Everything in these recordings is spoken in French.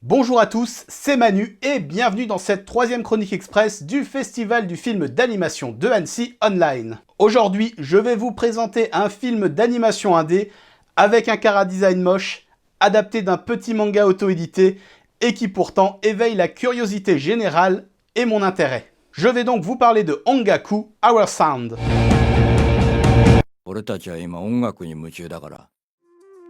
Bonjour à tous, c'est Manu et bienvenue dans cette troisième chronique express du Festival du film d'animation de Annecy Online. Aujourd'hui, je vais vous présenter un film d'animation indé avec un chara-design moche, adapté d'un petit manga auto-édité et qui pourtant éveille la curiosité générale et mon intérêt. Je vais donc vous parler de Ongaku Our Sound.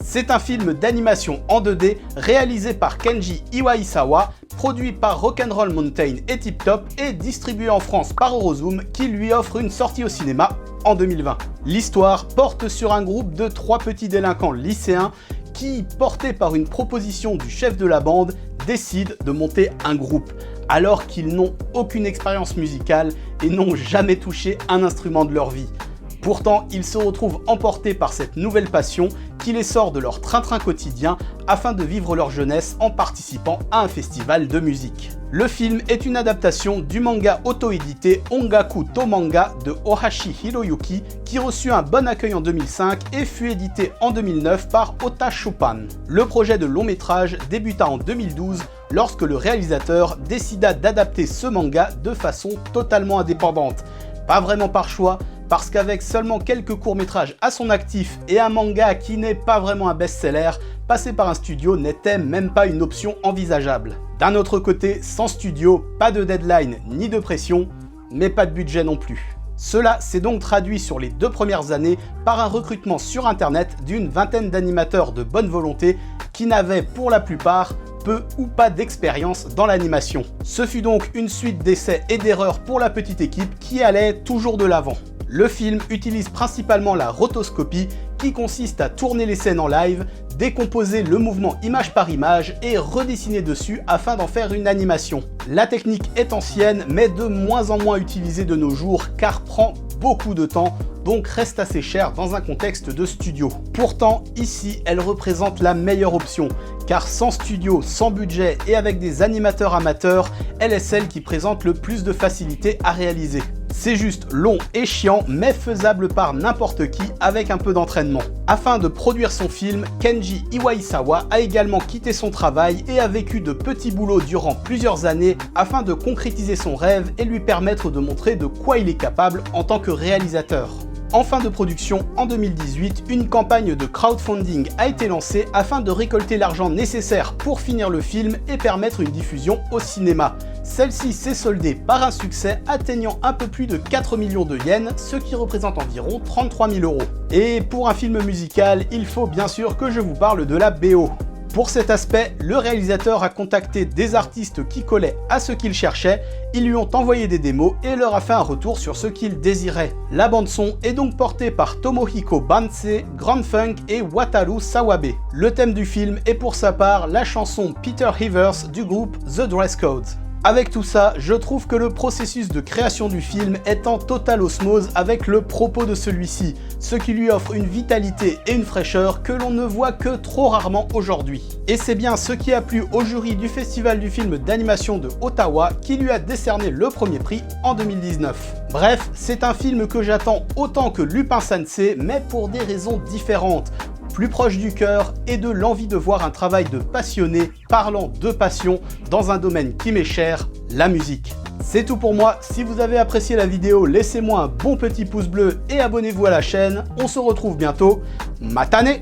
C'est un film d'animation en 2D réalisé par Kenji Iwaisawa, produit par Rock'n'Roll Mountain et Tip Top et distribué en France par Eurozoom qui lui offre une sortie au cinéma en 2020. L'histoire porte sur un groupe de 3 petits délinquants lycéens qui, portés par une proposition du chef de la bande, décident de monter un groupe alors qu'ils n'ont aucune expérience musicale et n'ont jamais touché un instrument de leur vie. Pourtant, ils se retrouvent emportés par cette nouvelle passion qui les sort de leur train-train quotidien afin de vivre leur jeunesse en participant à un festival de musique. Le film est une adaptation du manga auto-édité Ongaku to Manga de Ohashi Hiroyuki qui reçut un bon accueil en 2005 et fut édité en 2009 par Ota Shopan. Le projet de long métrage débuta en 2012 lorsque le réalisateur décida d'adapter ce manga de façon totalement indépendante. Pas vraiment par choix, parce qu'avec seulement quelques courts-métrages à son actif et un manga qui n'est pas vraiment un best-seller, passer par un studio n'était même pas une option envisageable. D'un autre côté, sans studio, pas de deadline ni de pression, mais pas de budget non plus. Cela s'est donc traduit sur les 2 premières années par un recrutement sur internet d'une vingtaine d'animateurs de bonne volonté qui n'avaient pour la plupart peu ou pas d'expérience dans l'animation. Ce fut donc une suite d'essais et d'erreurs pour la petite équipe qui allait toujours de l'avant. Le film utilise principalement la rotoscopie qui consiste à tourner les scènes en live, décomposer le mouvement image par image et redessiner dessus afin d'en faire une animation. La technique est ancienne mais de moins en moins utilisée de nos jours car prend beaucoup de temps, donc reste assez chère dans un contexte de studio. Pourtant, ici, elle représente la meilleure option, car sans studio, sans budget et avec des animateurs amateurs, elle est celle qui présente le plus de facilité à réaliser. C'est juste long et chiant, mais faisable par n'importe qui avec un peu d'entraînement. Afin de produire son film, Kenji Iwaisawa a également quitté son travail et a vécu de petits boulots durant plusieurs années afin de concrétiser son rêve et lui permettre de montrer de quoi il est capable en tant que réalisateur. En fin de production, en 2018, une campagne de crowdfunding a été lancée afin de récolter l'argent nécessaire pour finir le film et permettre une diffusion au cinéma. Celle-ci s'est soldée par un succès atteignant un peu plus de 4 millions de yens, ce qui représente environ 33 000 €. Et pour un film musical, il faut bien sûr que je vous parle de la BO. Pour cet aspect, le réalisateur a contacté des artistes qui collaient à ce qu'il cherchait, ils lui ont envoyé des démos et leur a fait un retour sur ce qu'il désirait. La bande-son est donc portée par Tomohiko Banse, Grand Funk et Wataru Sawabe. Le thème du film est pour sa part la chanson Peter Rivers du groupe The Dress Code. Avec tout ça, je trouve que le processus de création du film est en totale osmose avec le propos de celui-ci, ce qui lui offre une vitalité et une fraîcheur que l'on ne voit que trop rarement aujourd'hui. Et c'est bien ce qui a plu au jury du Festival du film d'animation de Ottawa qui lui a décerné le premier prix en 2019. Bref, c'est un film que j'attends autant que Lupin Sensei, mais pour des raisons différentes. Plus proche du cœur et de l'envie de voir un travail de passionné parlant de passion dans un domaine qui m'est cher, la musique. C'est tout pour moi, si vous avez apprécié la vidéo, laissez-moi un bon petit pouce bleu et abonnez-vous à la chaîne. On se retrouve bientôt, matane!